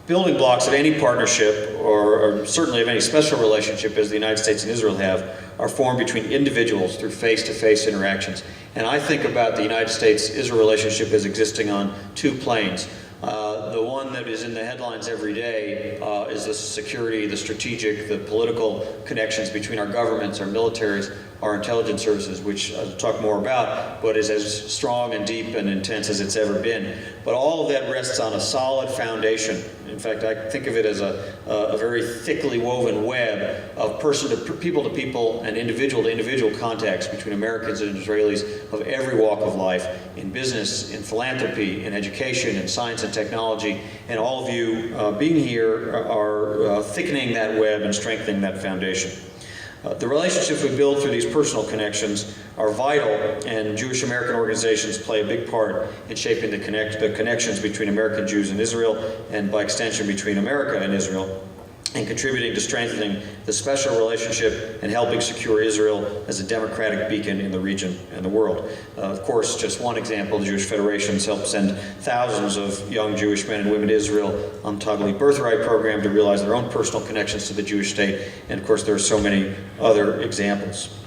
building blocks of any partnership, or certainly of any special relationship as the United States and Israel have, are formed between individuals through face-to-face interactions. And I think about the United States-Israel relationship as existing on two planes. The one that is in the headlines every day is the security, the strategic, the political connections between our governments, our militaries, our intelligence services, which I'll talk more about, but is as strong and deep and intense as it's ever been. But all of that rests on a solid foundation. In fact, I think of it as a very thickly woven web of people to people and individual to individual contacts between Americans and Israelis of every walk of life, in business, in philanthropy, in education, in science and technology. And all of you being here are thickening that web and strengthening that foundation. The relationships we build through these personal connections are vital, and Jewish American organizations play a big part in shaping the connections between American Jews and Israel, and by extension between America and Israel, and contributing to strengthening the special relationship and helping secure Israel as a democratic beacon in the region and the world. Of course, just one example, the Jewish Federation has helped send thousands of young Jewish men and women to Israel on the Taglit Birthright program to realize their own personal connections to the Jewish state, and of course there are so many other examples.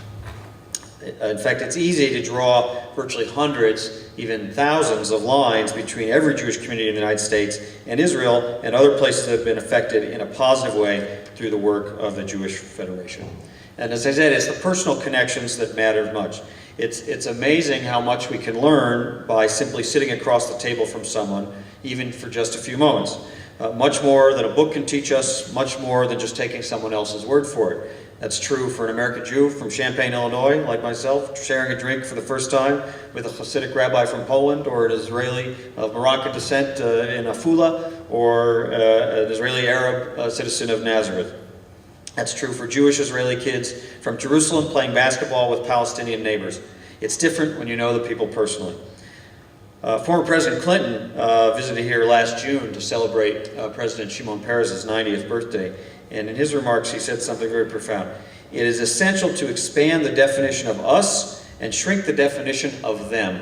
In fact, it's easy to draw virtually hundreds, even thousands of lines between every Jewish community in the United States and Israel and other places that have been affected in a positive way through the work of the Jewish Federation. And as I said, it's the personal connections that matter much. It's amazing how much we can learn by simply sitting across the table from someone, even for just a few moments. Much more than a book can teach us, much more than just taking someone else's word for it. That's true for an American Jew from Champaign, Illinois, like myself, sharing a drink for the first time with a Hasidic rabbi from Poland, or an Israeli of Moroccan descent in Afula, or an Israeli Arab citizen of Nazareth. That's true for Jewish Israeli kids from Jerusalem playing basketball with Palestinian neighbors. It's different when you know the people personally. Former President Clinton visited here last June to celebrate President Shimon Peres's 90th birthday. And in his remarks, he said something very profound. It is essential to expand the definition of us and shrink the definition of them,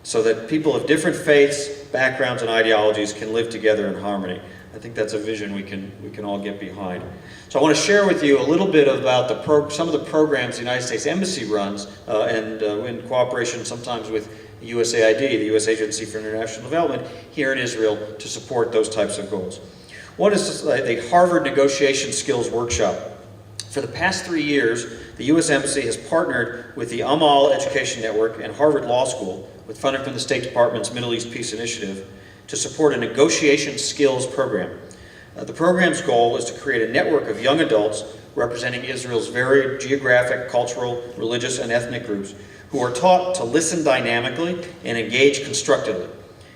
so that people of different faiths, backgrounds, and ideologies can live together in harmony. I think that's a vision we can all get behind. So I want to share with you a little bit about some of the programs the United States Embassy runs, and in cooperation sometimes with USAID, the U.S. Agency for International Development, here in Israel, to support those types of goals. One is the Harvard Negotiation Skills Workshop. For the past 3 years, the U.S. Embassy has partnered with the Amal Education Network and Harvard Law School, with funding from the State Department's Middle East Peace Initiative, to support a negotiation skills program. The program's goal is to create a network of young adults representing Israel's varied geographic, cultural, religious, and ethnic groups who are taught to listen dynamically and engage constructively.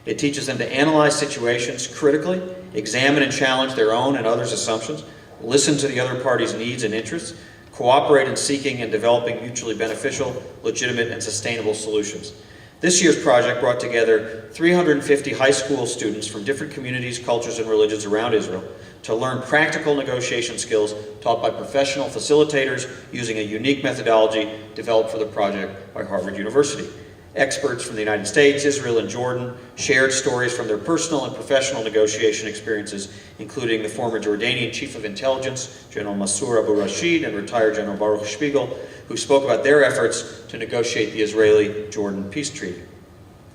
It teaches them to analyze situations critically, examine and challenge their own and others' assumptions, listen to the other party's needs and interests, cooperate in seeking and developing mutually beneficial, legitimate, and sustainable solutions. This year's project brought together 350 high school students from different communities, cultures, and religions around Israel to learn practical negotiation skills taught by professional facilitators using a unique methodology developed for the project by Harvard University. Experts from the United States, Israel, and Jordan shared stories from their personal and professional negotiation experiences, including the former Jordanian Chief of Intelligence, General Mansour Abu Rashid, and retired General Baruch Spiegel, who spoke about their efforts to negotiate the Israeli-Jordan peace treaty.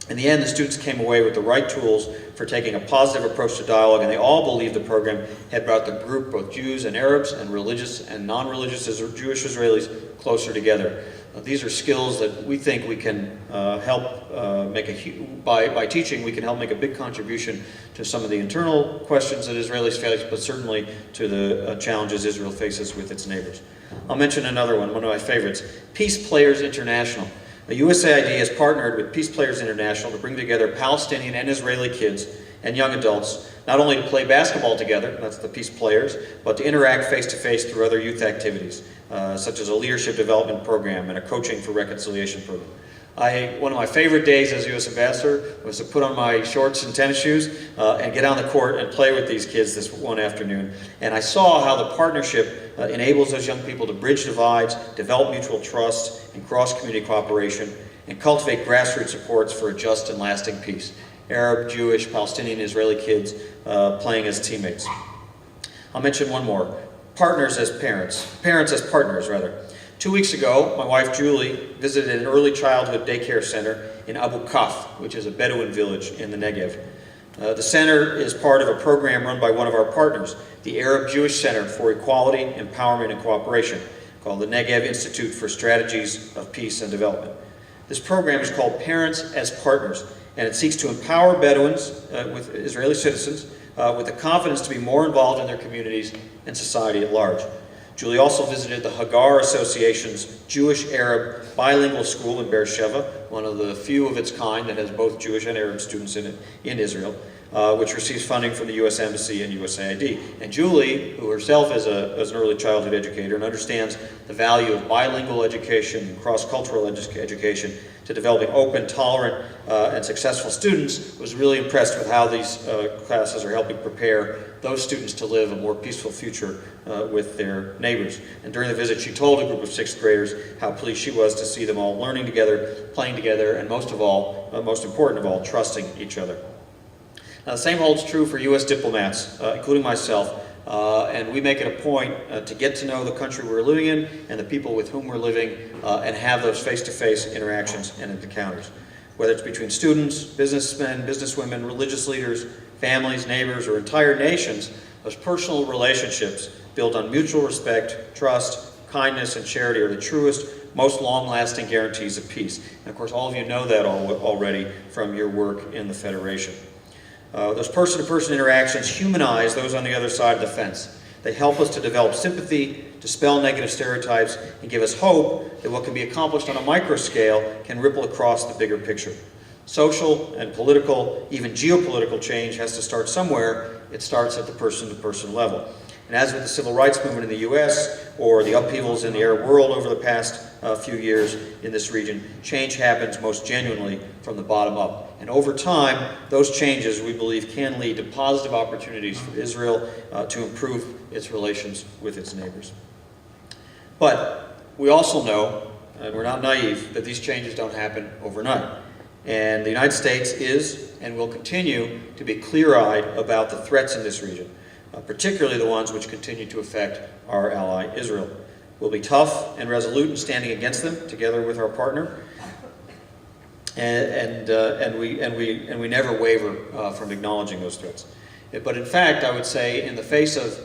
In the end, the students came away with the right tools for taking a positive approach to dialogue, and they all believed the program had brought the group, both Jews and Arabs, and religious and non-religious Jewish Israelis, closer together. These are skills that we think we can help by teaching, we can help make a big contribution to some of the internal questions that Israelis face, but certainly to the challenges Israel faces with its neighbors. I'll mention another one of my favorites, Peace Players International. The USAID has partnered with Peace Players International to bring together Palestinian and Israeli kids and young adults, not only to play basketball together, that's the Peace Players, but to interact face-to-face through other youth activities, such as a leadership development program and a coaching for reconciliation program. One of my favorite days as U.S. Ambassador was to put on my shorts and tennis shoes and get on the court and play with these kids this one afternoon. And I saw how the partnership enables those young people to bridge divides, develop mutual trust and cross-community cooperation, and cultivate grassroots supports for a just and lasting peace. Arab, Jewish, Palestinian, Israeli kids playing as teammates. I'll mention one more. Partners as parents. Parents as partners, rather. 2 weeks ago, my wife Julie visited an early childhood daycare center in Abu Kaf, which is a Bedouin village in the Negev. The center is part of a program run by one of our partners, the Arab Jewish Center for Equality, Empowerment, and Cooperation, called the Negev Institute for Strategies of Peace and Development. This program is called Parents as Partners, and it seeks to empower Bedouins, with Israeli citizens, with the confidence to be more involved in their communities and society at large. Julie also visited the Hagar Association's Jewish-Arab bilingual school in Beersheba, one of the few of its kind that has both Jewish and Arab students in it in Israel, which receives funding from the U.S. Embassy and USAID. And Julie, who herself is an early childhood educator and understands the value of bilingual education and cross-cultural education to developing open, tolerant, and successful students, was really impressed with how these classes are helping prepare those students to live a more peaceful future with their neighbors. And during the visit, she told a group of sixth graders how pleased she was to see them all learning together, playing together, and most important of all, trusting each other. Now, the same holds true for U.S. diplomats, including myself, and we make it a point to get to know the country we're living in and the people with whom we're living and have those face-to-face interactions and encounters. Whether it's between students, businessmen, businesswomen, religious leaders, families, neighbors, or entire nations, those personal relationships built on mutual respect, trust, kindness, and charity are the truest, most long-lasting guarantees of peace. And of course, all of you know that already from your work in the Federation. Those person-to-person interactions humanize those on the other side of the fence. They help us to develop sympathy, dispel negative stereotypes, and give us hope that what can be accomplished on a micro scale can ripple across the bigger picture. Social and political, even geopolitical change has to start somewhere. It starts at the person-to-person level. And as with the civil rights movement in the U.S. or the upheavals in the Arab world over the past few years in this region, change happens most genuinely from the bottom up. And over time, those changes, we believe, can lead to positive opportunities for Israel to improve its relations with its neighbors. But we also know, and we're not naive, that these changes don't happen overnight. And the United States is and will continue to be clear-eyed about the threats in this region, particularly the ones which continue to affect our ally Israel. We'll be tough and resolute in standing against them together with our partner, and we never waver from acknowledging those threats. But in fact, I would say, in the face of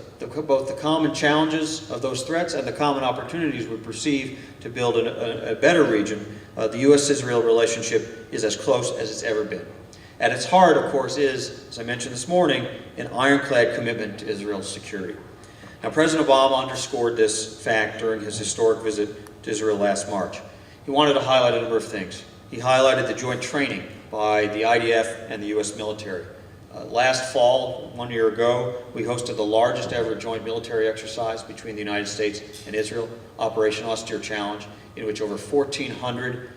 both the common challenges of those threats and the common opportunities we perceive to build a better region, the U.S.-Israel relationship is as close as it's ever been. At its heart, of course, is, as I mentioned this morning, an ironclad commitment to Israel's security. Now, President Obama underscored this fact during his historic visit to Israel last March. He wanted to highlight a number of things. He highlighted the joint training by the IDF and the U.S. military. Last fall, 1 year ago, we hosted the largest ever joint military exercise between the United States and Israel, Operation Austere Challenge, in which over 1,400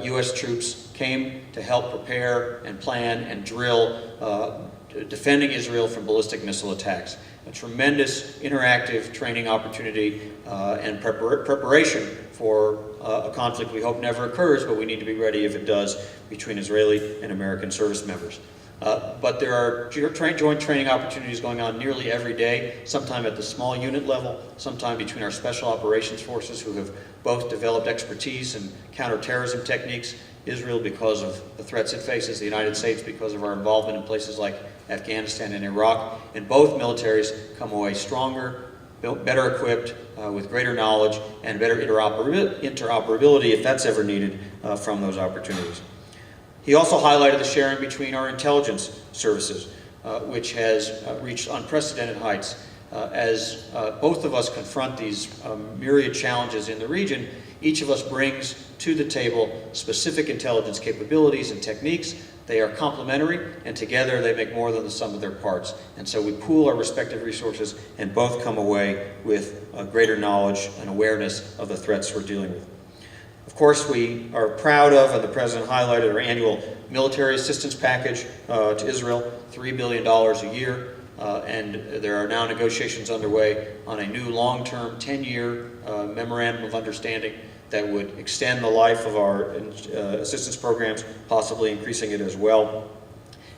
U.S. troops came to help prepare and plan and drill defending Israel from ballistic missile attacks. A tremendous interactive training opportunity and preparation for a conflict we hope never occurs, but we need to be ready if it does, between Israeli and American service members. But there are joint training opportunities going on nearly every day, sometime at the small unit level, sometime between our special operations forces, who have both developed expertise in counterterrorism techniques, Israel because of the threats it faces, the United States because of our involvement in places like Afghanistan and Iraq, and both militaries come away stronger, better equipped, with greater knowledge and better interoperability, if that's ever needed, from those opportunities. He also highlighted the sharing between our intelligence services, which has reached unprecedented heights. As both of us confront these myriad challenges in the region, each of us brings to the table specific intelligence capabilities and techniques. They are complementary, and together they make more than the sum of their parts. And so we pool our respective resources and both come away with greater knowledge and awareness of the threats we're dealing with. Of course, we are proud of, and the President highlighted, our annual military assistance package to Israel, $3 billion a year, and there are now negotiations underway on a new long-term 10-year memorandum of understanding that would extend the life of our assistance programs, possibly increasing it as well.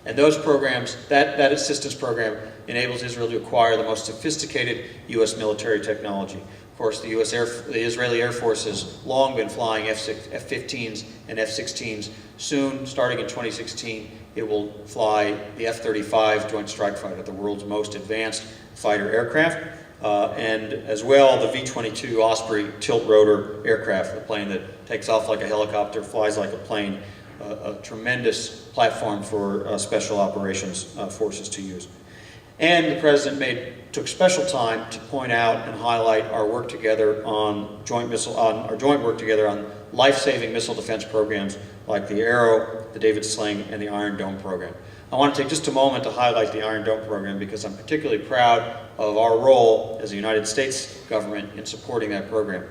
And those programs, that assistance program enables Israel to acquire the most sophisticated U.S. military technology. Of course, the Israeli Air Force has long been flying F-15s and F-16s. Soon, starting in 2016, it will fly the F-35 Joint Strike Fighter, the world's most advanced fighter aircraft, and as well the V-22 Osprey tilt-rotor aircraft, the plane that takes off like a helicopter, flies like a plane, a tremendous platform for special operations forces to use. And the President took special time to point out and highlight our work together on joint work together on life-saving missile defense programs like the Arrow, the David Sling, and the Iron Dome program. I want to take just a moment to highlight the Iron Dome program because I'm particularly proud of our role as the United States government in supporting that program.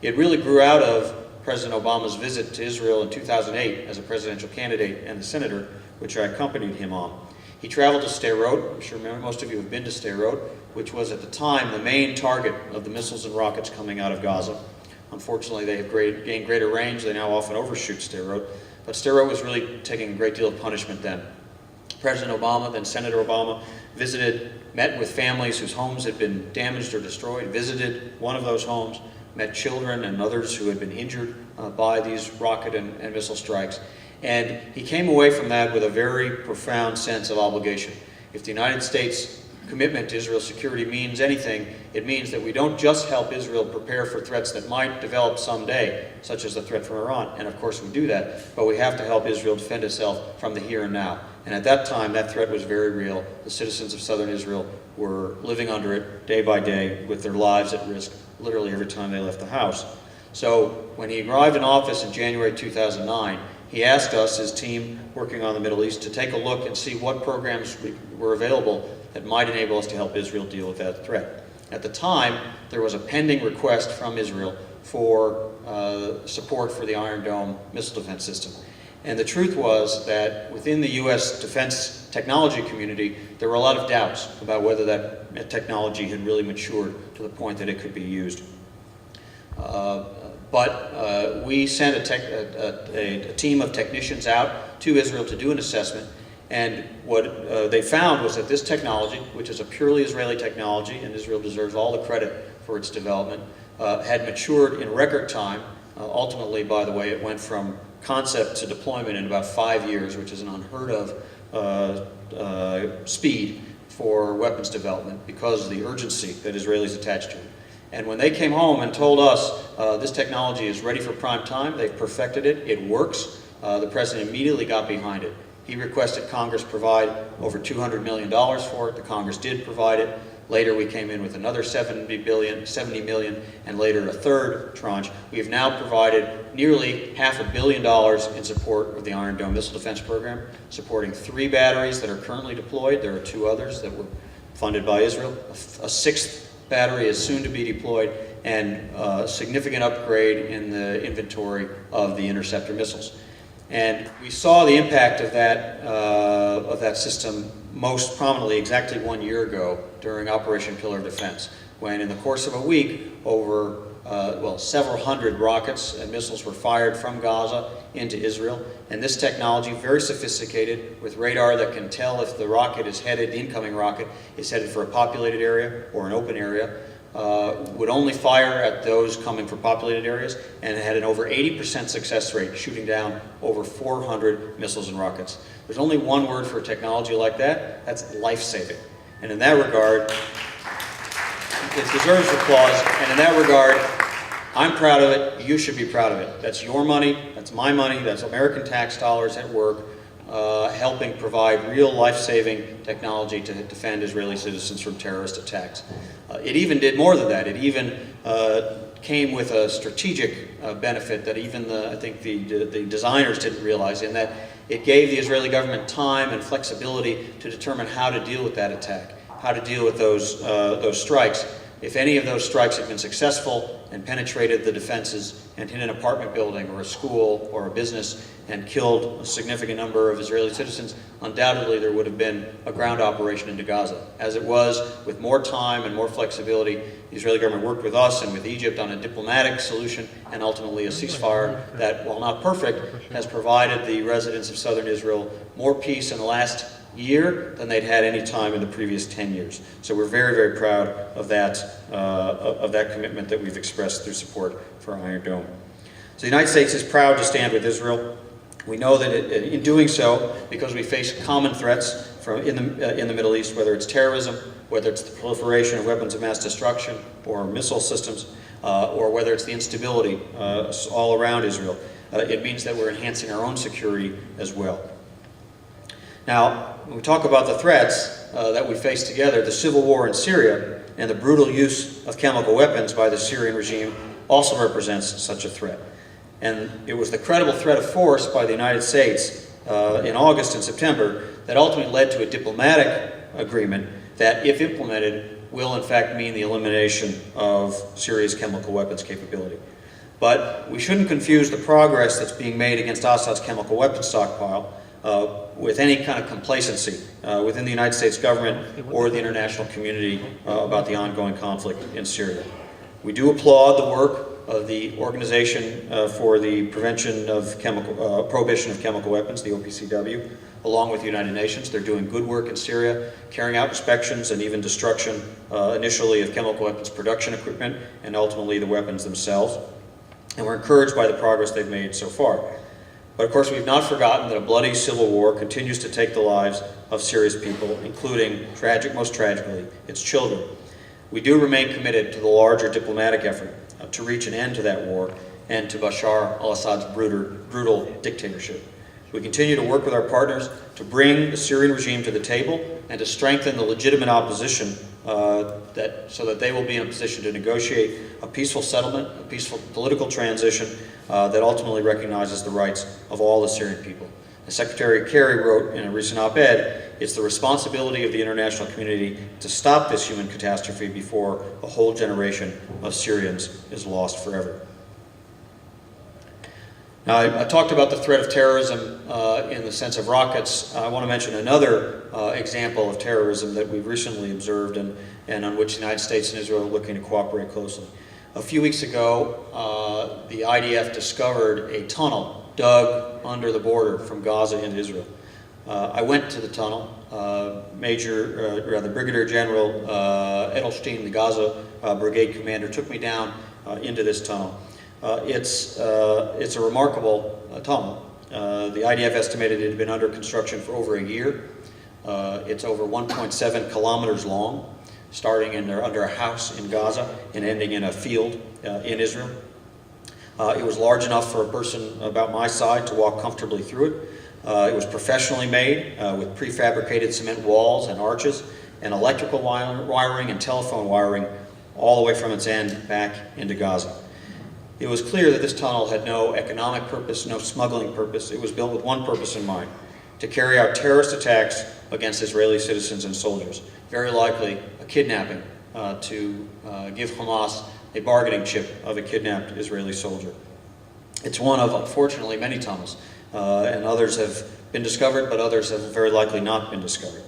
It really grew out of President Obama's visit to Israel in 2008 as a presidential candidate and a senator, which I accompanied him on. He traveled to Sderot. I'm sure most of you have been to Sderot, which was at the time the main target of the missiles and rockets coming out of Gaza. Unfortunately, they have gained greater range. They now often overshoot Sderot. But Sderot was really taking a great deal of punishment then. President Obama, then Senator Obama, met with families whose homes had been damaged or destroyed, visited one of those homes, met children and others who had been injured by these rocket and missile strikes. And he came away from that with a very profound sense of obligation. If the United States commitment to Israel's security means anything, it means that we don't just help Israel prepare for threats that might develop someday, such as the threat from Iran, and of course we do that, but we have to help Israel defend itself from the here and now. And at that time, that threat was very real. The citizens of southern Israel were living under it day by day with their lives at risk literally every time they left the house. So when he arrived in office in January 2009, he asked us, his team working on the Middle East, to take a look and see what programs were available that might enable us to help Israel deal with that threat. At the time, there was a pending request from Israel for support for the Iron Dome missile defense system. And the truth was that within the U.S. defense technology community, there were a lot of doubts about whether that technology had really matured to the point that it could be used. But we sent a team of technicians out to Israel to do an assessment, and what they found was that this technology, which is a purely Israeli technology, and Israel deserves all the credit for its development, had matured in record time. Ultimately, by the way, it went from concept to deployment in about 5 years, which is an unheard of speed for weapons development because of the urgency that Israelis attached to it. And when they came home and told us this technology is ready for prime time, they've perfected it, it works, the President immediately got behind it. He requested Congress provide over $200 million for it. The Congress did provide it. Later we came in with another $70 million, and later a third tranche. We have now provided nearly $500 million in support of the Iron Dome missile defense program, supporting 3 batteries that are currently deployed. There are 2 others that were funded by Israel. A 6th battery is soon to be deployed, and a significant upgrade in the inventory of the interceptor missiles. And we saw the impact of that system most prominently exactly 1 year ago during Operation Pillar of Defense, when in the course of a week, over several hundred rockets and missiles were fired from Gaza into Israel. And this technology, very sophisticated, with radar that can tell if the rocket is headed, the incoming rocket is headed for a populated area or an open area, would only fire at those coming from populated areas, and it had an over 80% success rate, shooting down over 400 missiles and rockets. There's only one word for a technology like that: that's life-saving. And in that regard, it deserves applause, and in that regard, I'm proud of it, you should be proud of it. That's your money, that's my money, that's American tax dollars at work, helping provide real life-saving technology to defend Israeli citizens from terrorist attacks. It even did more than that. It even came with a strategic benefit that even I think the designers didn't realize, in that it gave the Israeli government time and flexibility to determine how to deal with that attack, how to deal with those strikes if any of those strikes had been successful and penetrated the defenses and hit an apartment building or a school or a business and killed a significant number of Israeli citizens, undoubtedly there would have been a ground operation into Gaza. As it was, with more time and more flexibility, the Israeli government worked with us and with Egypt on a diplomatic solution and ultimately a ceasefire that, while not perfect, has provided the residents of southern Israel more peace in the last year than they'd had any time in the previous 10 years. So we're very, very proud of that commitment that we've expressed through support for Iron Dome. So the United States is proud to stand with Israel. We know that in doing so, because we face common threats in the Middle East, whether it's terrorism, whether it's the proliferation of weapons of mass destruction or missile systems, or whether it's the instability all around Israel, it means that we're enhancing our own security as well. Now, when we talk about the threats that we face together, the civil war in Syria and the brutal use of chemical weapons by the Syrian regime also represents such a threat. And it was the credible threat of force by the United States in August and September that ultimately led to a diplomatic agreement that, if implemented, will in fact mean the elimination of Syria's chemical weapons capability. But we shouldn't confuse the progress that's being made against Assad's chemical weapons stockpile with any kind of complacency within the United States government or the international community about the ongoing conflict in Syria. We do applaud the work of the Organization for the Prohibition of Chemical Weapons, the OPCW, along with the United Nations. They're doing good work in Syria, carrying out inspections and even destruction initially of chemical weapons production equipment and ultimately the weapons themselves. And we're encouraged by the progress they've made so far. But of course, we've not forgotten that a bloody civil war continues to take the lives of Syria's people, including, most tragically, its children. We do remain committed to the larger diplomatic effort to reach an end to that war and to Bashar al-Assad's brutal dictatorship. We continue to work with our partners to bring the Syrian regime to the table and to strengthen the legitimate opposition so that they will be in a position to negotiate a peaceful settlement, a peaceful political transition that ultimately recognizes the rights of all the Syrian people. As Secretary Kerry wrote in a recent op-ed, it's the responsibility of the international community to stop this human catastrophe before a whole generation of Syrians is lost forever. Now, I talked about the threat of terrorism in the sense of rockets. I want to mention another example of terrorism that we've recently observed and on which the United States and Israel are looking to cooperate closely. A few weeks ago, the IDF discovered a tunnel dug under the border from Gaza into Israel. I went to the tunnel. Brigadier General Edelstein, the Gaza brigade commander, took me down into this tunnel. It's a remarkable tunnel. The IDF estimated it had been under construction for over a year. It's over 1.7 kilometers long, starting under a house in Gaza and ending in a field in Israel. It was large enough for a person about my side to walk comfortably through it. It was professionally made with prefabricated cement walls and arches and electrical wiring and telephone wiring all the way from its end back into Gaza. It was clear that this tunnel had no economic purpose, no smuggling purpose. It was built with one purpose in mind: to carry out terrorist attacks against Israeli citizens and soldiers, very likely a kidnapping to give Hamas a bargaining chip of a kidnapped Israeli soldier. It's one of, unfortunately, many tunnels, and others have been discovered, but others have very likely not been discovered.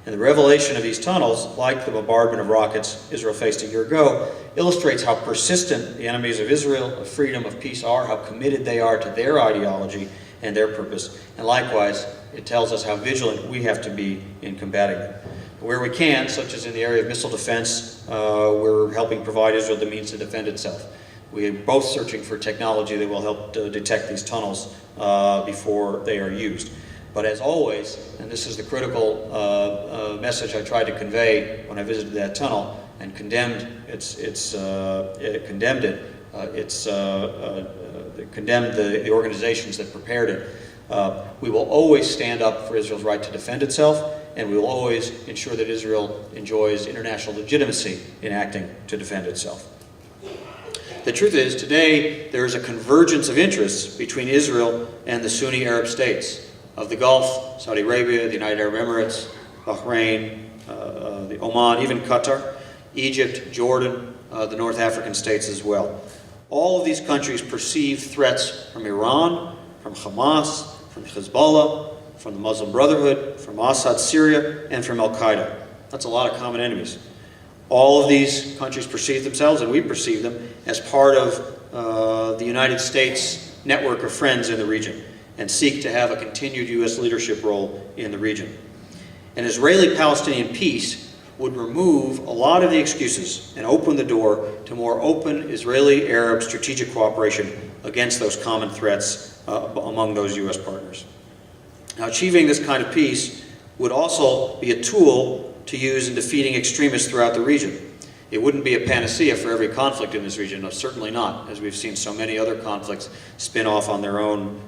And the revelation of these tunnels, like the bombardment of rockets Israel faced a year ago, illustrates how persistent the enemies of Israel, of freedom, of peace are, how committed they are to their ideology and their purpose. And likewise, it tells us how vigilant we have to be in combating them. Where we can, such as in the area of missile defense, we're helping provide Israel the means to defend itself. We are both searching for technology that will help detect these tunnels before they are used. But as always, and this is the critical message I tried to convey when I visited that tunnel and condemned the organizations that prepared it, we will always stand up for Israel's right to defend itself, and we will always ensure that Israel enjoys international legitimacy in acting to defend itself. The truth is, today there is a convergence of interests between Israel and the Sunni Arab states of the Gulf, Saudi Arabia, the United Arab Emirates, Bahrain, the Oman, even Qatar. Egypt, Jordan, the North African states as well. All of these countries perceive threats from Iran, from Hamas, from Hezbollah, from the Muslim Brotherhood, from Assad Syria, and from Al-Qaeda. That's a lot of common enemies. All of these countries perceive themselves, and we perceive them, as part of the United States network of friends in the region, and seek to have a continued U.S. leadership role in the region. An Israeli-Palestinian peace would remove a lot of the excuses and open the door to more open Israeli-Arab strategic cooperation against those common threats among those U.S. partners. Now, achieving this kind of peace would also be a tool to use in defeating extremists throughout the region. It wouldn't be a panacea for every conflict in this region, no, certainly not, as we've seen so many other conflicts spin off on their own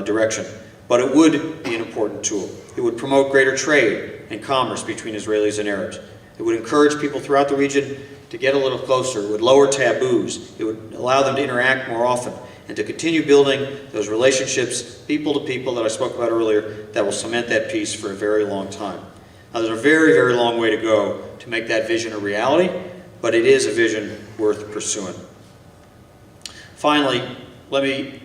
direction. But it would be an important tool. It would promote greater trade and commerce between Israelis and Arabs. It would encourage people throughout the region to get a little closer. It would lower taboos. It would allow them to interact more often and to continue building those relationships, people to people, that I spoke about earlier, that will cement that peace for a very long time. Now, there's a very, very long way to go to make that vision a reality, but it is a vision worth pursuing. Finally, let me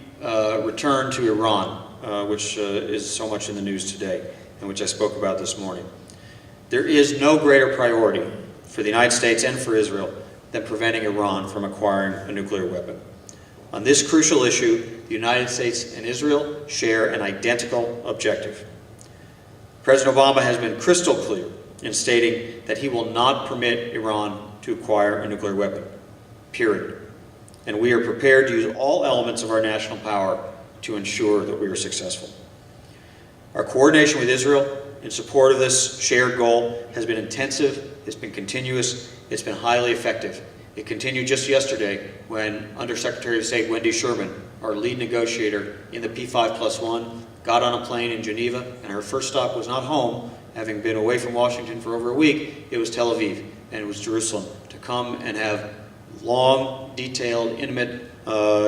return to Iran, which is so much in the news today and which I spoke about this morning. There is no greater priority for the United States and for Israel than preventing Iran from acquiring a nuclear weapon. On this crucial issue, the United States and Israel share an identical objective. President Obama has been crystal clear in stating that he will not permit Iran to acquire a nuclear weapon, period. And we are prepared to use all elements of our national power to ensure that we are successful. Our coordination with Israel in support of this shared goal has been intensive, it's been continuous, it's been highly effective. It continued just yesterday when Undersecretary of State Wendy Sherman, our lead negotiator in the P5+1, got on a plane in Geneva, and her first stop was not home, having been away from Washington for over a week. It was Tel Aviv, and it was Jerusalem, to come and have long, detailed, intimate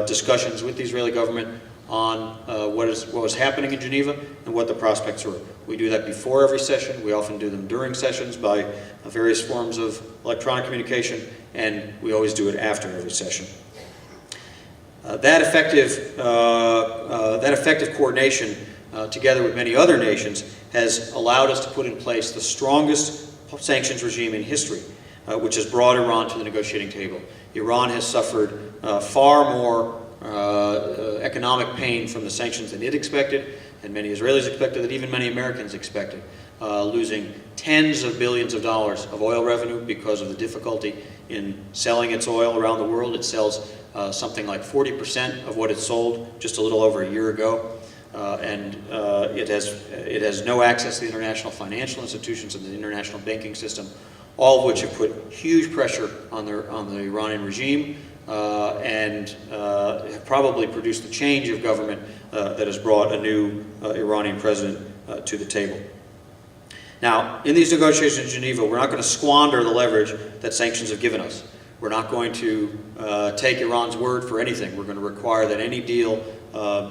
discussions with the Israeli government on what was happening in Geneva and what the prospects were. We do that before every session. We often do them during sessions by various forms of electronic communication, and we always do it after every session. That effective coordination, together with many other nations, has allowed us to put in place the strongest sanctions regime in history, which has brought Iran to the negotiating table. Iran has suffered far more economic pain from the sanctions than it expected, and many Israelis expected, that even many Americans expected, losing tens of billions of dollars of oil revenue because of the difficulty in selling its oil around the world. It sells something like 40% of what it sold just a little over a year ago, and it has no access to the international financial institutions and the international banking system, all of which have put huge pressure on the Iranian regime, and have probably produced the change of government that has brought a new Iranian president to the table. Now, in these negotiations in Geneva, we're not going to squander the leverage that sanctions have given us. We're not going to take Iran's word for anything. We're going to require that any deal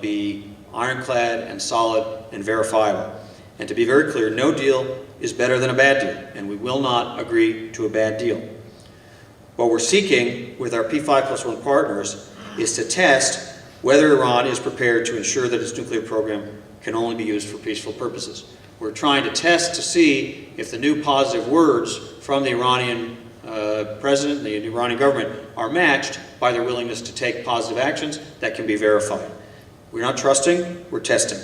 be ironclad and solid and verifiable. And to be very clear, no deal is better than a bad deal, and we will not agree to a bad deal. What we're seeking with our P5+1 partners is to test whether Iran is prepared to ensure that its nuclear program can only be used for peaceful purposes. We're trying to test to see if the new positive words from the Iranian president, the Iranian government, are matched by their willingness to take positive actions that can be verified. We're not trusting, we're testing.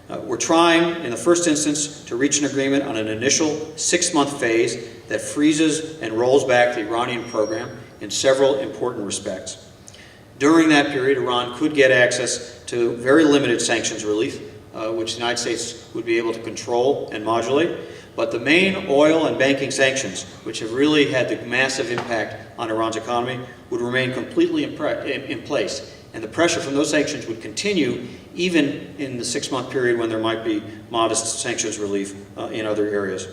We're trying, in the first instance, to reach an agreement on an initial 6-month phase that freezes and rolls back the Iranian program in several important respects. During that period, Iran could get access to very limited sanctions relief, which the United States would be able to control and modulate. But the main oil and banking sanctions, which have really had the massive impact on Iran's economy, would remain completely in place. And the pressure from those sanctions would continue even in the 6-month period when there might be modest sanctions relief in other areas.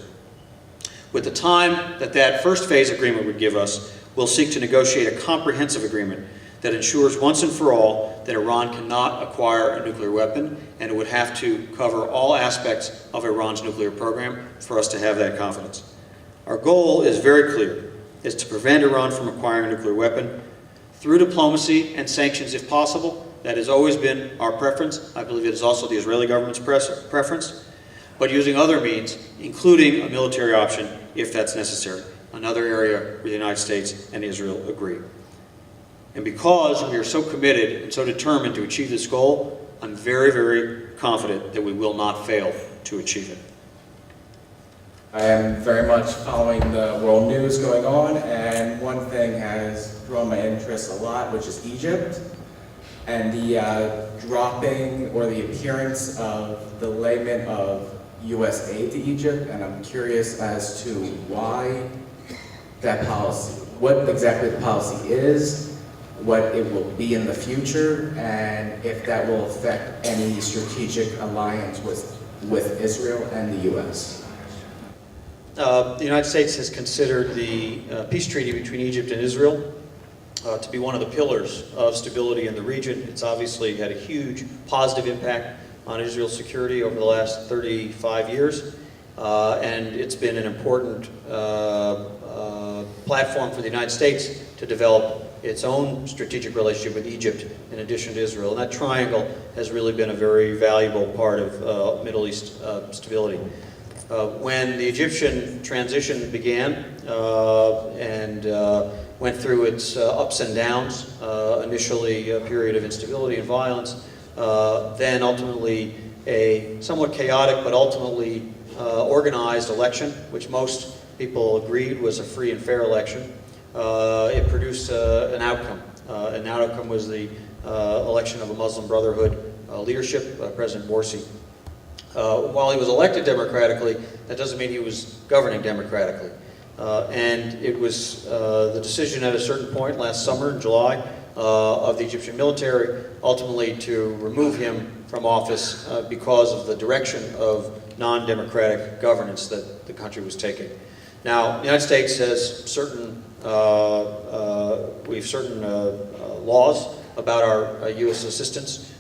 With the time that first phase agreement would give us, we'll seek to negotiate a comprehensive agreement that ensures once and for all that Iran cannot acquire a nuclear weapon, and it would have to cover all aspects of Iran's nuclear program for us to have that confidence. Our goal is very clear. is to prevent Iran from acquiring a nuclear weapon through diplomacy and sanctions if possible. That has always been our preference. I believe it is also the Israeli government's preference, but using other means, including a military option if that's necessary, another area where the United States and Israel agree. And because we are so committed and so determined to achieve this goal, I'm very, very confident that we will not fail to achieve it. I am very much following the world news going on, and one thing has drawn my interest a lot, which is Egypt, and the dropping or the appearance of the layman of U.S. aid to Egypt, and I'm curious as to why that policy, what exactly the policy is, what it will be in the future, and if that will affect any strategic alliance with Israel and the U.S. The United States has considered the peace treaty between Egypt and Israel to be one of the pillars of stability in the region. It's obviously had a huge positive impact on Israel's security over the last 35 years, and it's been an important platform for the United States to develop its own strategic relationship with Egypt in addition to Israel. And that triangle has really been a very valuable part of Middle East stability. When the Egyptian transition began and went through its ups and downs, initially a period of instability and violence, then ultimately a somewhat chaotic but ultimately organized election, which most people agreed was a free and fair election. It produced an outcome. And that outcome was the election of a Muslim Brotherhood leadership, President Morsi. While he was elected democratically, that doesn't mean he was governing democratically. And it was the decision at a certain point last summer in July of the Egyptian military ultimately to remove him from office because of the direction of non-democratic governance that the country was taking. Now, the United States has certain laws about our U.S. assistance,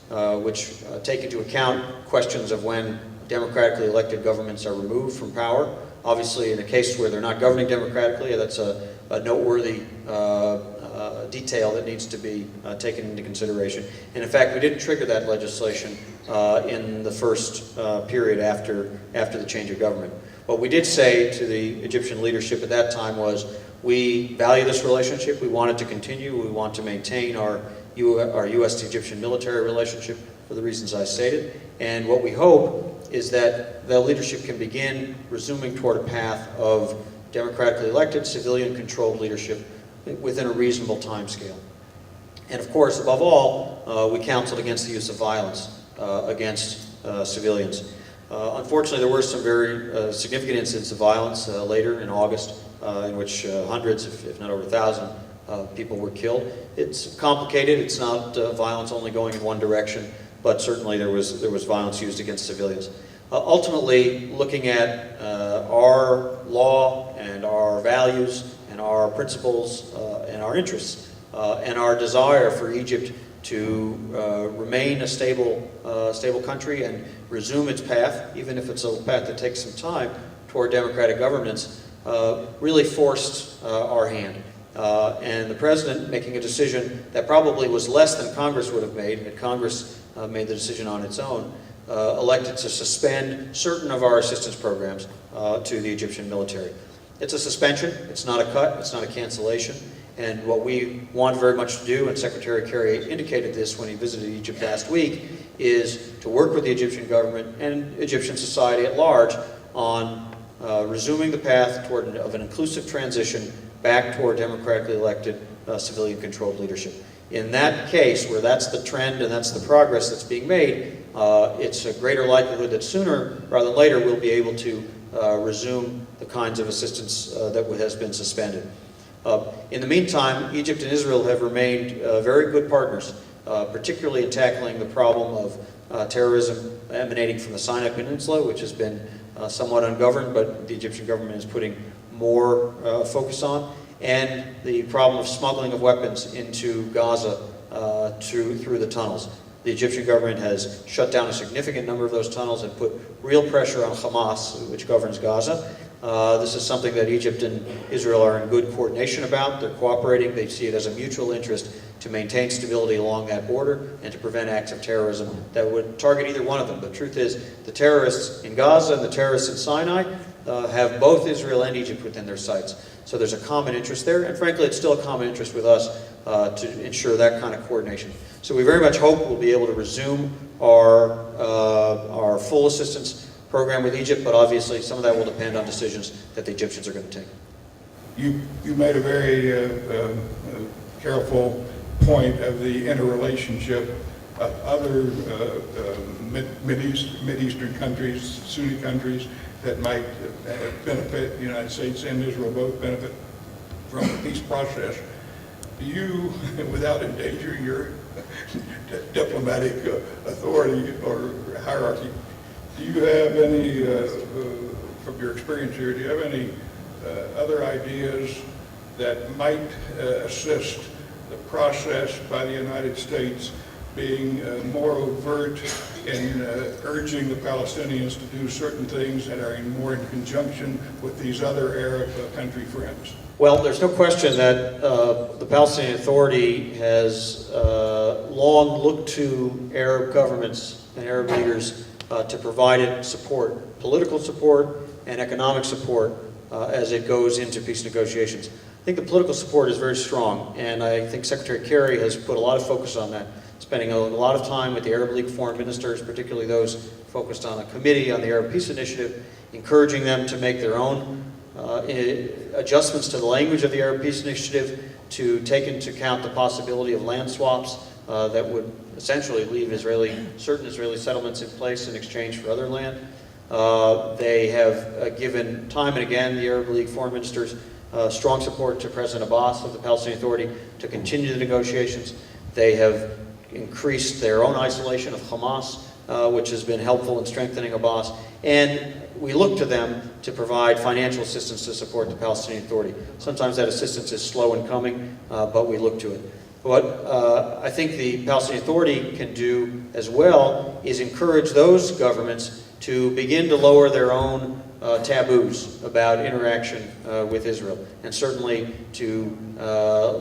which take into account questions of when democratically elected governments are removed from power. Obviously, in a case where they're not governing democratically, that's a noteworthy detail that needs to be taken into consideration. And in fact, we didn't trigger that legislation in the first period after the change of government. What we did say to the Egyptian leadership at that time was, we value this relationship, we want it to continue, we want to maintain our U.S. to Egyptian military relationship for the reasons I stated, and what we hope is that the leadership can begin resuming toward a path of democratically elected, civilian-controlled leadership within a reasonable time scale. And of course, above all, we counseled against the use of violence against civilians. Unfortunately, there were some very significant incidents of violence later in August, in which hundreds, if not over 1,000, people were killed. It's complicated. It's not violence only going in one direction, but certainly there was violence used against civilians. Ultimately, looking at our law and our values and our principles and our interests and our desire for Egypt to remain a stable country and resume its path, even if it's a path that takes some time, toward democratic governance, really forced our hand. And the president making a decision that probably was less than Congress would have made, had Congress made the decision on its own, elected to suspend certain of our assistance programs to the Egyptian military. It's a suspension, it's not a cut, it's not a cancellation. And what we want very much to do, and Secretary Kerry indicated this when he visited Egypt last week, is to work with the Egyptian government and Egyptian society at large on resuming the path of an inclusive transition back toward democratically elected civilian-controlled leadership. In that case, where that's the trend and that's the progress that's being made, it's a greater likelihood that sooner rather than later we'll be able to resume the kinds of assistance that has been suspended. In the meantime, Egypt and Israel have remained very good partners, particularly in tackling the problem of terrorism emanating from the Sinai Peninsula, which has been somewhat ungoverned, but the Egyptian government is putting more focus on, and the problem of smuggling of weapons into Gaza through the tunnels. The Egyptian government has shut down a significant number of those tunnels and put real pressure on Hamas, which governs Gaza, This is something that Egypt and Israel are in good coordination about. They're cooperating. They see it as a mutual interest to maintain stability along that border and to prevent acts of terrorism that would target either one of them. The truth is, the terrorists in Gaza and the terrorists in Sinai have both Israel and Egypt within their sights. So there's a common interest there, and frankly, it's still a common interest with us to ensure that kind of coordination. So we very much hope we'll be able to resume our full assistance program with Egypt, but obviously some of that will depend on decisions that the Egyptians are going to take. You made a very careful point of the interrelationship of other Mideastern countries, Sunni countries, that might benefit the United States and Israel, both benefit from the peace process. Do you, without endangering your diplomatic authority or hierarchy, do you have any, from your experience here, do you have any other ideas that might assist the process by the United States being more overt in urging the Palestinians to do certain things that are more in conjunction with these other Arab country friends? Well, there's no question that the Palestinian Authority has long looked to Arab governments and Arab leaders to provide it support, political support and economic support as it goes into peace negotiations. I think the political support is very strong, and I think Secretary Kerry has put a lot of focus on that, spending a lot of time with the Arab League foreign ministers, particularly those focused on a committee on the Arab Peace Initiative, encouraging them to make their own adjustments to the language of the Arab Peace Initiative to take into account the possibility of land swaps that would essentially leave certain Israeli settlements in place in exchange for other land. They have given time and again, the Arab League foreign ministers, strong support to President Abbas of the Palestinian Authority to continue the negotiations. They have increased their own isolation of Hamas, which has been helpful in strengthening Abbas. And we look to them to provide financial assistance to support the Palestinian Authority. Sometimes that assistance is slow in coming, but we look to it. What I think the Palestinian Authority can do as well is encourage those governments to begin to lower their own taboos about interaction with Israel, and certainly to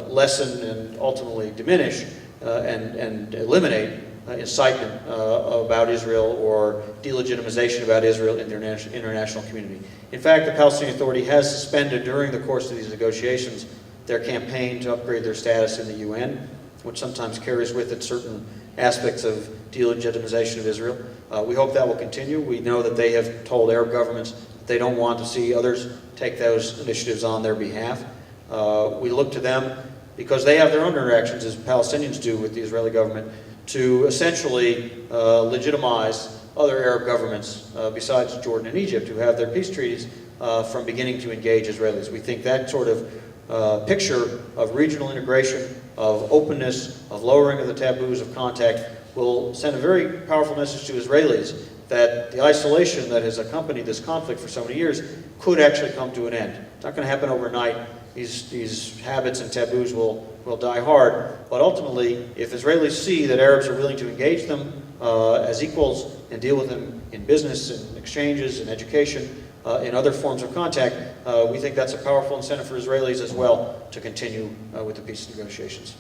lessen and ultimately diminish and eliminate incitement about Israel or delegitimization about Israel in the international community. In fact, the Palestinian Authority has suspended during the course of these negotiations their campaign to upgrade their status in the UN, which sometimes carries with it certain aspects of delegitimization of Israel. We hope that will continue. We know that they have told Arab governments that they don't want to see others take those initiatives on their behalf. We look to them because they have their own interactions, as Palestinians do with the Israeli government, to essentially legitimize other Arab governments besides Jordan and Egypt who have their peace treaties from beginning to engage Israelis. We think that sort of picture of regional integration, of openness, of lowering of the taboos of contact will send a very powerful message to Israelis that the isolation that has accompanied this conflict for so many years could actually come to an end. It's not going to happen overnight. These habits and taboos will die hard, but ultimately, if Israelis see that Arabs are willing to engage them as equals and deal with them in business and exchanges and education, in other forms of contact, we think that's a powerful incentive for Israelis as well to continue with the peace negotiations.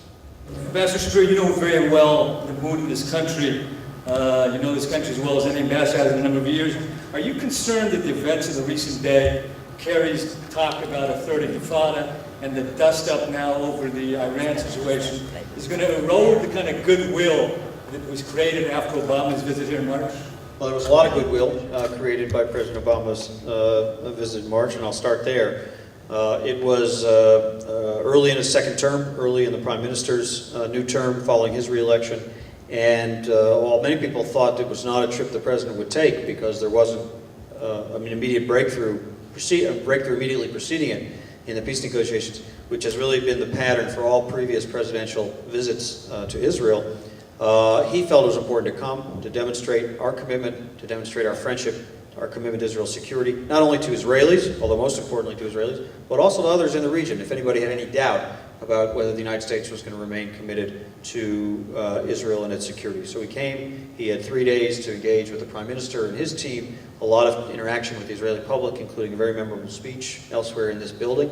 Ambassador Shapiro, you know very well the mood in this country. You know this country as well as any ambassador has in a number of years. Are you concerned that the events of the recent day, Kerry's talk about a third intifada, and the dust up now over the Iran situation is going to erode the kind of goodwill that was created after Obama's visit here in March? Well, there was a lot of goodwill created by President Obama's visit in March, and I'll start there. It was early in his second term, early in the Prime Minister's new term following his re-election, and while many people thought it was not a trip the President would take because there wasn't an immediate breakthrough immediately preceding it in the peace negotiations, which has really been the pattern for all previous presidential visits to Israel, he felt it was important to come, to demonstrate our commitment, to demonstrate our friendship, our commitment to Israel's security, not only to Israelis, although most importantly to Israelis, but also to others in the region. If anybody had any doubt about whether the United States was going to remain committed to Israel and its security. So he came, he had 3 days to engage with the Prime Minister and his team, a lot of interaction with the Israeli public, including a very memorable speech elsewhere in this building,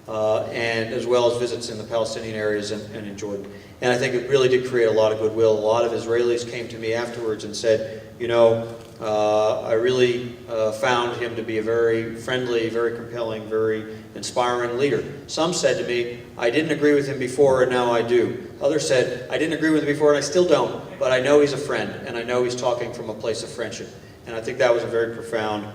and as well as visits in the Palestinian areas and in Jordan. And I think it really did create a lot of goodwill. A lot of Israelis came to me afterwards and said, you know, I really found him to be a very friendly, very compelling, very inspiring leader. Some said to me, I didn't agree with him before and now I do. Others said, I didn't agree with him before and I still don't, but I know he's a friend and I know he's talking from a place of friendship. And I think that was a very profound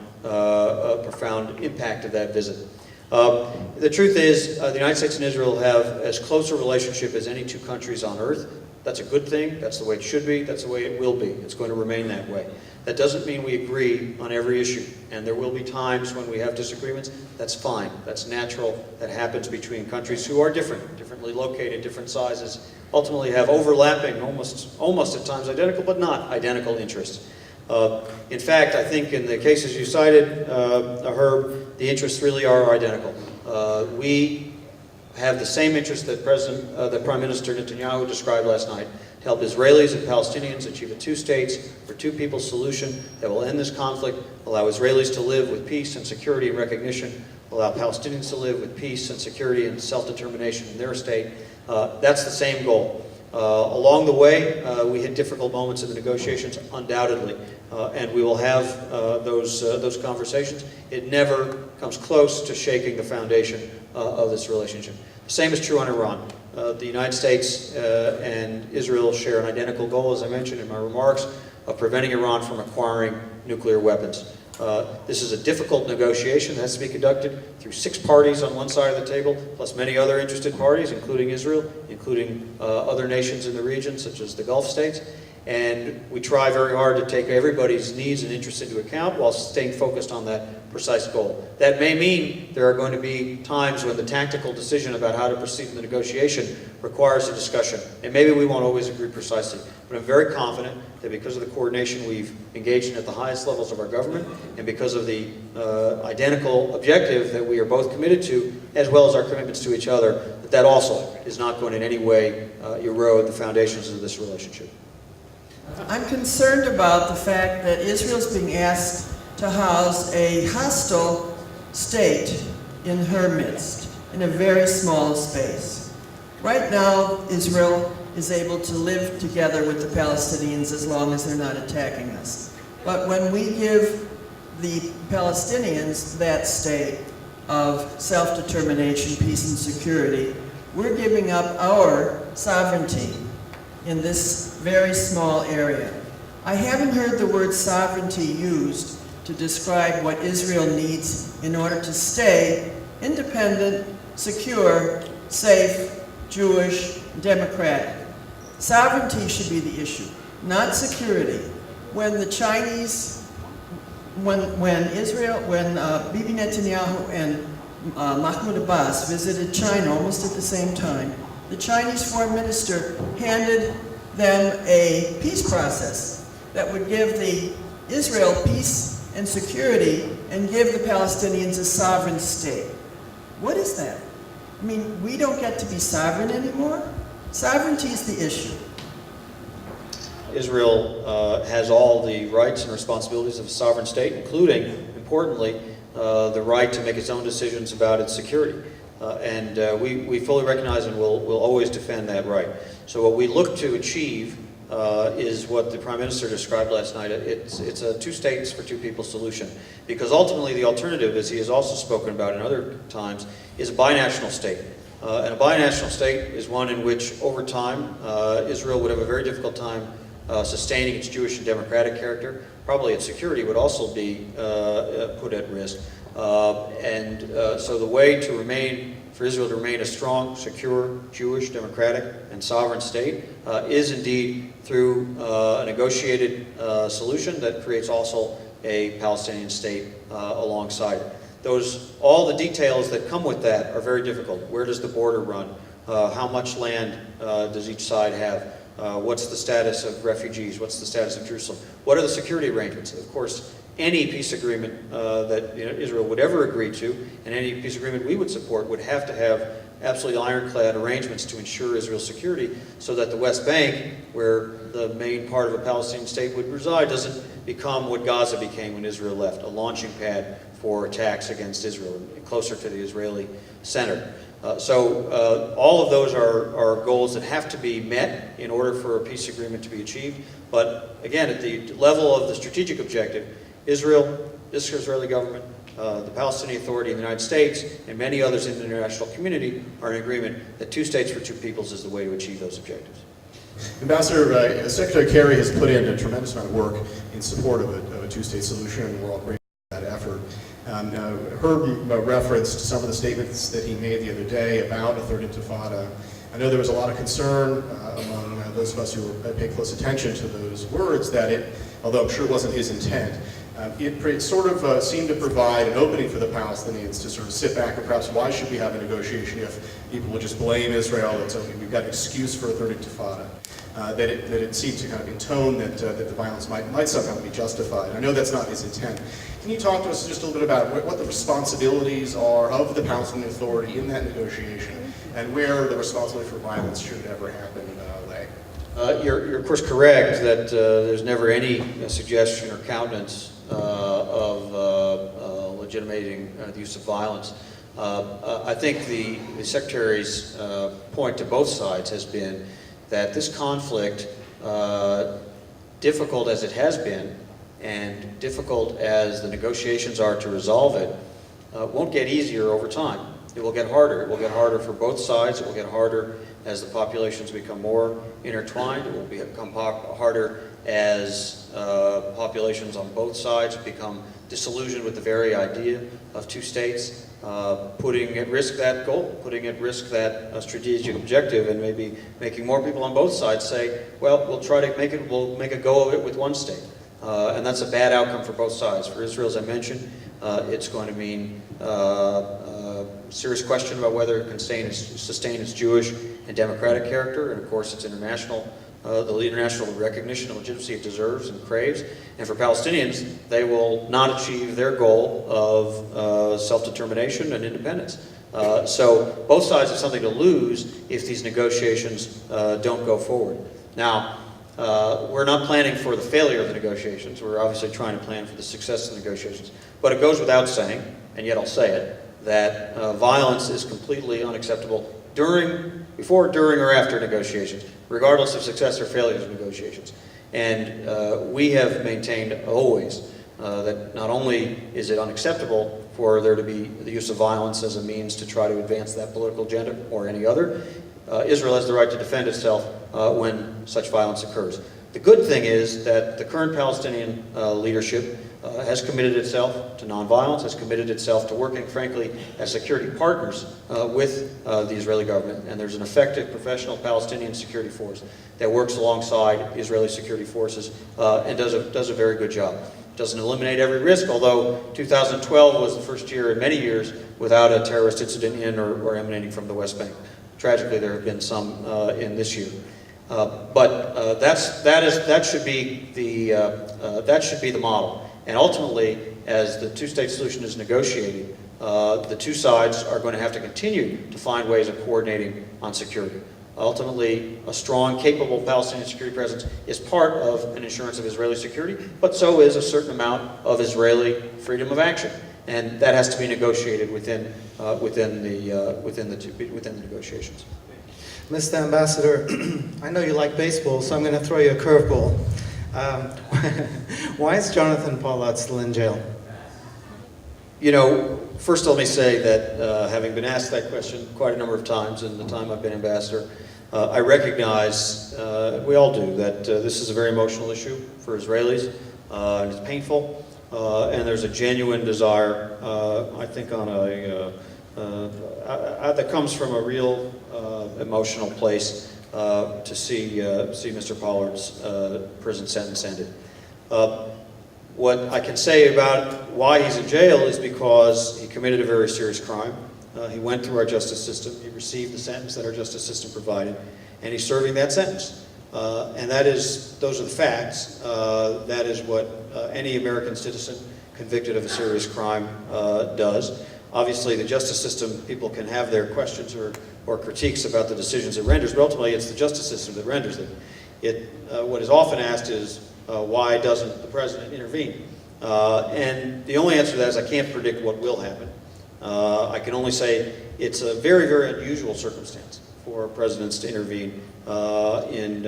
impact of that visit. The truth is, the United States and Israel have as close a relationship as any two countries on earth. That's a good thing. That's the way it should be. That's the way it will be. It's going to remain that way. That doesn't mean we agree on every issue. And there will be times when we have disagreements. That's fine. That's natural. That happens between countries who are different, differently located, different sizes, ultimately have overlapping, almost at times identical, but not identical interests. In fact, I think in the cases you cited, Herb, the interests really are identical. We have the same interest that Prime Minister Netanyahu described last night, to help Israelis and Palestinians achieve a two-states or two-people solution that will end this conflict, allow Israelis to live with peace and security and recognition, allow Palestinians to live with peace and security and self-determination in their state. That's the same goal. Along the way, we hit difficult moments in the negotiations, undoubtedly, and we will have those conversations. It never comes close to shaking the foundation of this relationship. The same is true on Iran. The United States and Israel share an identical goal, as I mentioned in my remarks, of preventing Iran from acquiring nuclear weapons. This is a difficult negotiation that has to be conducted through 6 parties on one side of the table, plus many other interested parties, including Israel, including other nations in the region, such as the Gulf states. And we try very hard to take everybody's needs and interests into account while staying focused on that precise goal. That may mean there are going to be times when the tactical decision about how to proceed in the negotiation requires a discussion. And maybe we won't always agree precisely. But I'm very confident that because of the coordination we've engaged in at the highest levels of our government, and because of the identical objective that we are both committed to, as well as our commitments to each other, that also is not going in any way erode the foundations of this relationship. I'm concerned about the fact that Israel's being asked to house a hostile state in her midst, in a very small space. Right now, Israel is able to live together with the Palestinians as long as they're not attacking us. But when we give the Palestinians that state of self-determination, peace, and security, we're giving up our sovereignty in this very small area. I haven't heard the word sovereignty used to describe what Israel needs in order to stay independent, secure, safe, Jewish, democratic. Sovereignty should be the issue, not security. When the Chinese, when Bibi Netanyahu and Mahmoud Abbas visited China almost at the same time, the Chinese foreign minister handed them a peace process that would give Israel peace and security and give the Palestinians a sovereign state. What is that? I mean, we don't get to be sovereign anymore? Sovereignty is the issue. Israel has all the rights and responsibilities of a sovereign state, including, importantly, the right to make its own decisions about its security. We fully recognize and will always defend that right. So what we look to achieve is what the Prime Minister described last night. It's a two states for two people solution. Because ultimately the alternative, as he has also spoken about in other times, is a binational state. And a binational state is one in which, over time, Israel would have a very difficult time sustaining its Jewish and democratic character. Probably its security would also be put at risk. So the way for Israel to remain a strong, secure, Jewish, democratic, and sovereign state is indeed through a negotiated solution that creates also a Palestinian state alongside it. All the details that come with that are very difficult. Where does the border run? How much land does each side have? What's the status of refugees? What's the status of Jerusalem? What are the security arrangements? Of course, any peace agreement that Israel would ever agree to, and any peace agreement we would support, would have to have absolutely ironclad arrangements to ensure Israel's security so that the West Bank, where the main part of a Palestinian state would reside, doesn't become what Gaza became when Israel left, a launching pad for attacks against Israel, closer to the Israeli center. All of those are goals that have to be met in order for a peace agreement to be achieved. But again, at the level of the strategic objective, Israel, this Israeli government, the Palestinian Authority in the United States, and many others in the international community are in agreement that two states for two peoples is the way to achieve those objectives. Ambassador, Secretary Kerry has put in a tremendous amount of work in support of a two-state solution, and we're all grateful for that effort. Herb referenced some of the statements that he made the other day about a third intifada. I know there was a lot of concern among those of us who were paying close attention to those words that it, although I'm sure it wasn't his intent, it sort of seemed to provide an opening for the Palestinians to sort of sit back and perhaps why should we have a negotiation if people will just blame Israel and so we've got an excuse for a third intifada. That it seemed to kind of intone that the violence might somehow be justified. I know that's not his intent. Can you talk to us just a little bit about what the responsibilities are of the Palestinian Authority in that negotiation and where the responsibility for violence should ever happen lay? You're of course correct that there's never any suggestion or countenance of legitimating the use of violence. I think the Secretary's point to both sides has been that this conflict, difficult as it has been, and difficult as the negotiations are to resolve it, won't get easier over time. It will get harder. It will get harder for both sides. It will get harder as the populations become more intertwined. It will become harder as populations on both sides become disillusioned with the very idea of two states, putting at risk that goal, putting at risk that strategic objective, and maybe making more people on both sides say, well, we'll try to we'll make a go of it with one state. And that's a bad outcome for both sides. For Israel, as I mentioned, it's going to mean serious question about whether it can sustain its Jewish and democratic character, and of course its international the international recognition and legitimacy it deserves and craves. And for Palestinians, they will not achieve their goal of self-determination and independence. So both sides have something to lose if these negotiations don't go forward. Now, we're not planning for the failure of the negotiations. We're obviously trying to plan for the success of the negotiations. But it goes without saying, and yet I'll say it, that violence is completely unacceptable before, during, or after negotiations, regardless of success or failure of negotiations. And we have maintained always that not only is it unacceptable for there to be the use of violence as a means to try to advance that political agenda or any other, Israel has the right to defend itself when such violence occurs. The good thing is that the current Palestinian leadership has committed itself to nonviolence, has committed itself to working, frankly, as security partners with the Israeli government. And there's an effective professional Palestinian security force that works alongside the Israeli security forces and does a very good job. Doesn't eliminate every risk, although 2012 was the first year in many years without a terrorist incident in or emanating from the West Bank. Tragically, there have been some in this year. But that should be the model. And ultimately, as the two-state solution is negotiated, the two sides are going to have to continue to find ways of coordinating on security. Ultimately, a strong, capable Palestinian security presence is part of an assurance of Israeli security, but so is a certain amount of Israeli freedom of action, and that has to be negotiated within the negotiations. Mr. Ambassador, I know you like baseball, so I'm going to throw you a curveball. Why is Jonathan Pollard still in jail? You know, first let me say that having been asked that question quite a number of times in the time I've been ambassador, I recognize, we all do, that this is a very emotional issue for Israelis, and it's painful, and there's a genuine desire, I think, that comes from a real emotional place to see Mr. Pollard's prison sentence ended. What I can say about why he's in jail is because he committed a very serious crime. He went through our justice system. He received the sentence that our justice system provided, and he's serving that sentence. And those are the facts. That is what any American citizen convicted of a serious crime does. Obviously, the justice system, people can have their questions or critiques about the decisions it renders, but ultimately it's the justice system that renders them. What is often asked is, why doesn't the president intervene? And the only answer to that is I can't predict what will happen. I can only say it's a very, very unusual circumstance for presidents to intervene in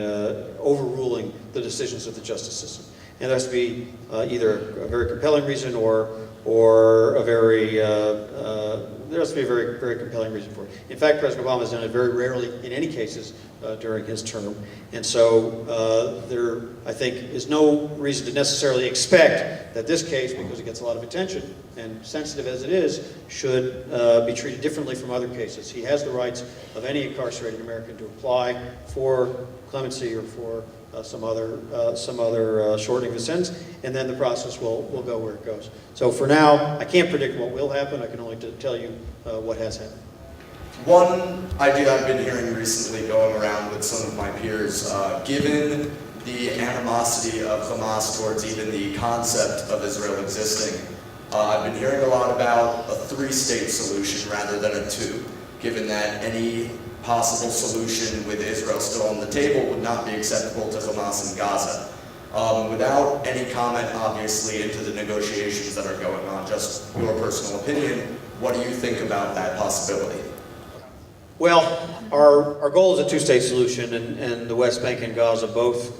overruling the decisions of the justice system. And there has to be either a very compelling reason or a very, there has to be a very, very compelling reason for it. In fact, President Obama has done it very rarely in any cases during his term. And so there, I think, is no reason to necessarily expect that this case, because it gets a lot of attention and sensitive as it is, should be treated differently from other cases. He has the rights of any incarcerated American to apply for clemency or for some other shortening of the sentence, and then the process will go where it goes. So for now, I can't predict what will happen. I can only tell you what has happened. One idea I've been hearing recently going around with some of my peers, given the animosity of Hamas towards even the concept of Israel existing, I've been hearing a lot about a three-state solution rather than a two, given that any possible solution with Israel still on the table would not be acceptable to Hamas in Gaza. Without any comment, obviously, into the negotiations that are going on, just your personal opinion, what do you think about that possibility? Well, our goal is a two-state solution, and the West Bank and Gaza both,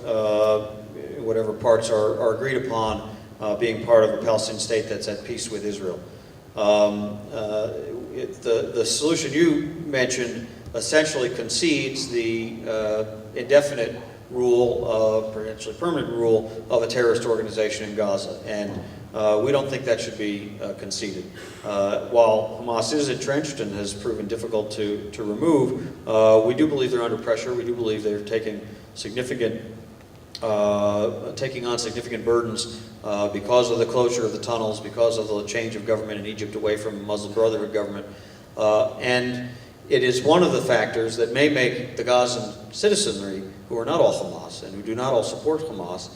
whatever parts are agreed upon, being part of a Palestinian state that's at peace with Israel. The solution you mentioned essentially concedes the indefinite rule, potentially permanent rule, of a terrorist organization in Gaza. And we don't think that should be conceded. While Hamas is entrenched and has proven difficult to remove, we do believe they're under pressure. We do believe they're taking on significant burdens because of the closure of the tunnels, because of the change of government in Egypt away from a Muslim Brotherhood government. And it is one of the factors that may make the Gazan citizenry, who are not all Hamas and who do not all support Hamas,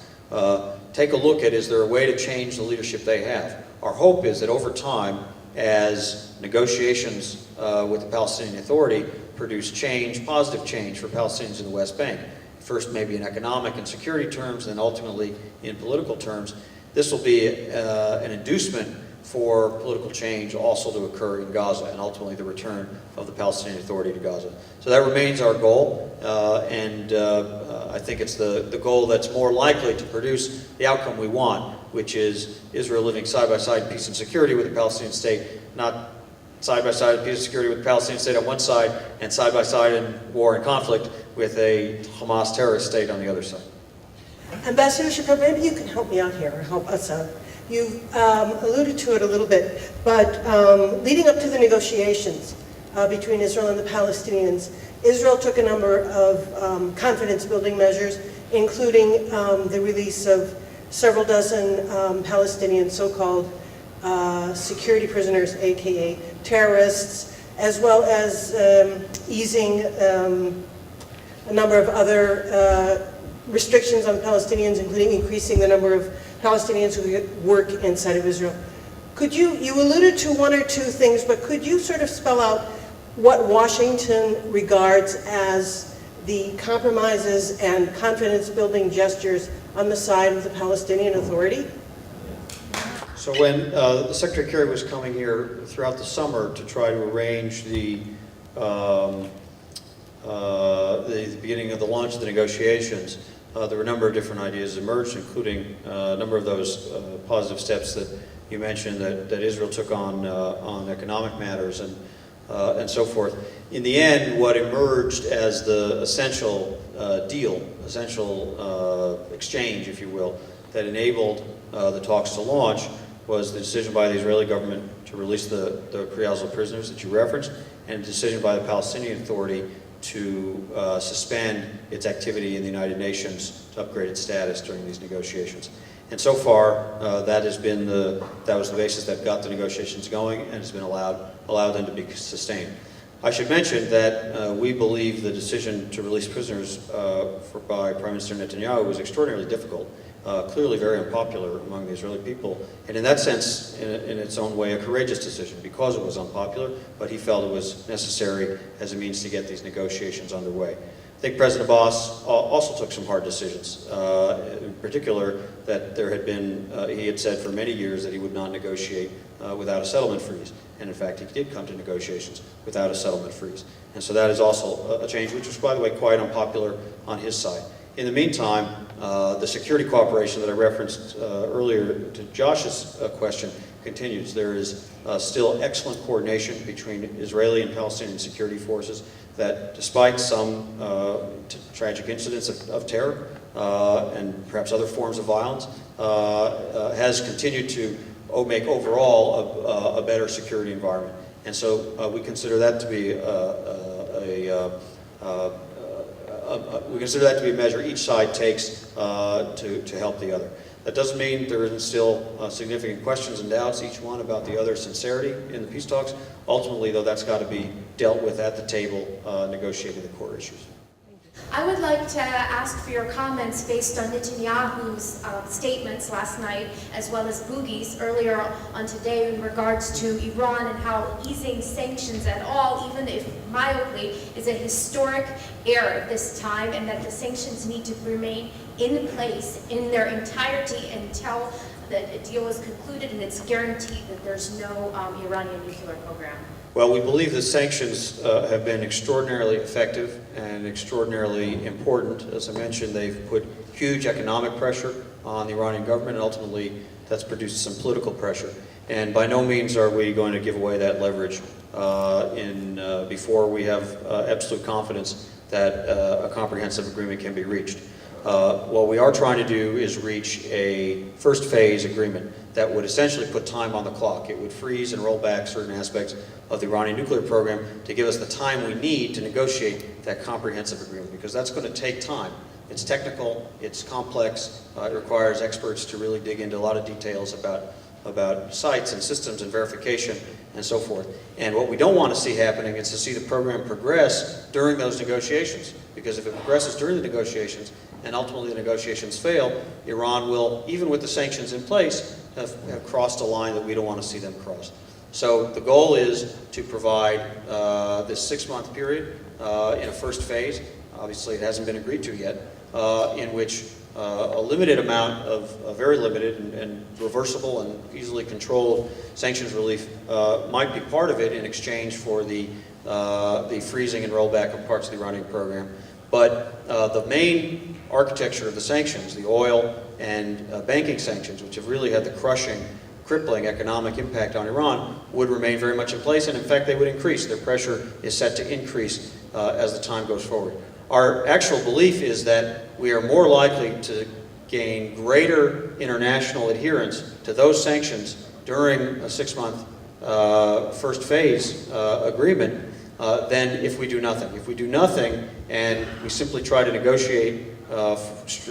take a look at, is there a way to change the leadership they have? Our hope is that over time, as negotiations with the Palestinian Authority produce change, positive change for Palestinians in the West Bank, first maybe in economic and security terms, then ultimately in political terms, this will be an inducement for political change also to occur in Gaza and ultimately the return of the Palestinian Authority to Gaza. So that remains our goal, and I think it's the goal that's more likely to produce the outcome we want, which is Israel living side by side in peace and security with the Palestinian state, not side by side in peace and security with the Palestinian state on one side and side by side in war and conflict with a Hamas terrorist state on the other side. Ambassador Shapiro, maybe you can help me out here, or help us out. You alluded to it a little bit, but leading up to the negotiations between Israel and the Palestinians, Israel took a number of confidence-building measures, including the release of several dozen Palestinian so-called security prisoners, aka terrorists, as well as easing a number of other restrictions on Palestinians, including increasing the number of Palestinians who work inside of Israel. Could you alluded to one or two things, but could you sort of spell out what Washington regards as the compromises and confidence-building gestures on the side of the Palestinian Authority? So when the Secretary Kerry was coming here throughout the summer to try to arrange the beginning of the launch of the negotiations, there were a number of different ideas emerged, including a number of those positive steps that you mentioned that Israel took on economic matters and so forth. In the end, what emerged as the essential deal, essential exchange, if you will, that enabled the talks to launch was the decision by the Israeli government to release the pre-Oslo prisoners that you referenced, and a decision by the Palestinian Authority to suspend its activity in the United Nations to upgrade its status during these negotiations. And so far, that was the basis that got the negotiations going and has been allowed them to be sustained. I should mention that we believe the decision to release prisoners by Prime Minister Netanyahu was extraordinarily difficult clearly very unpopular among the Israeli people, and in that sense, in its own way, a courageous decision because it was unpopular, but he felt it was necessary as a means to get these negotiations underway. I think President Abbas also took some hard decisions, in particular that there had been, he had said for many years that he would not negotiate without a settlement freeze, and in fact he did come to negotiations without a settlement freeze. And so that is also a change, which was, by the way, quite unpopular on his side. In the meantime, the security cooperation that I referenced earlier to Josh's question continues. There is still excellent coordination between Israeli and Palestinian security forces that, despite some tragic incidents of terror and perhaps other forms of violence, has continued to make overall a better security environment. And so we consider that to be we consider that to be a measure each side takes to help the other. That doesn't mean there isn't still significant questions and doubts, each one about the other's sincerity in the peace talks. Ultimately, though, that's got to be dealt with at the table, negotiating the core issues. I would like to ask for your comments based on Netanyahu's statements last night, as well as Boogie's earlier on today in regards to Iran and how easing sanctions at all, even if mildly, is a historic error this time, and that the sanctions need to remain in place in their entirety until the deal is concluded and it's guaranteed that there's no Iranian nuclear program. Well, we believe the sanctions have been extraordinarily effective and extraordinarily important. As I mentioned, they've put huge economic pressure on the Iranian government, and ultimately that's produced some political pressure. And by no means are we going to give away that leverage before we have absolute confidence that a comprehensive agreement can be reached. What we are trying to do is reach a first phase agreement that would essentially put time on the clock. It would freeze and roll back certain aspects of the Iranian nuclear program to give us the time we need to negotiate that comprehensive agreement, because that's going to take time. It's technical, it's complex, it requires experts to really dig into a lot of details about sites and systems and verification and so forth. And what we don't want to see happening is to see the program progress during those negotiations, because if it progresses during the negotiations and ultimately the negotiations fail, Iran will, even with the sanctions in place, have crossed a line that we don't want to see them cross. So the goal is to provide this 6-month period in a first phase. Obviously it hasn't been agreed to yet, in which a limited amount of very limited and reversible and easily controlled sanctions relief might be part of it in exchange for the freezing and rollback of parts of the Iranian program. But the main architecture of the sanctions, the oil and banking sanctions, which have really had the crushing, crippling economic impact on Iran, would remain very much in place, and in fact they would increase. Their pressure is set to increase as the time goes forward. Our actual belief is that we are more likely to gain greater international adherence to those sanctions during a 6-month first phase agreement than if we do nothing. If we do nothing and we simply try to negotiate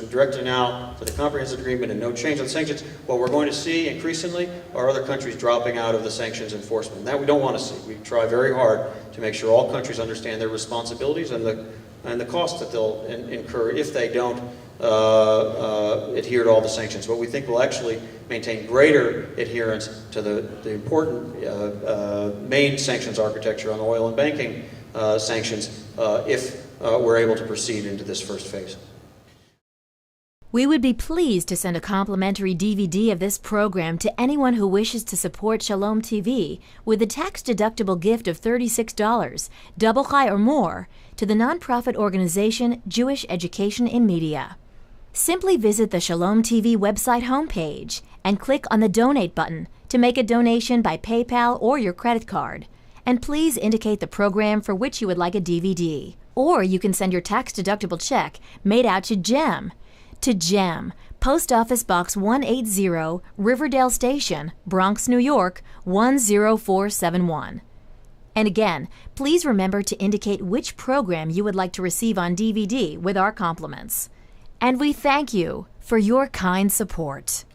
directly now for the comprehensive agreement and no change on sanctions, what we're going to see increasingly are other countries dropping out of the sanctions enforcement. That we don't want to see. We try very hard to make sure all countries understand their responsibilities and the cost that they'll incur if they don't adhere to all the sanctions. But we think will actually maintain greater adherence to the important main sanctions architecture on oil and banking sanctions if we're able to proceed into this first phase. We would be pleased to send a complimentary DVD of this program to anyone who wishes to support Shalom TV with a tax-deductible gift of $36, double high or more, to the nonprofit organization Jewish Education in Media. Simply visit the Shalom TV website homepage and click on the Donate button to make a donation by PayPal or your credit card. And please indicate the program for which you would like a DVD. Or you can send your tax-deductible check made out to GEM. To GEM, Post Office Box 180, Riverdale Station, Bronx, New York, 10471. And again, please remember to indicate which program you would like to receive on DVD with our compliments. And we thank you for your kind support.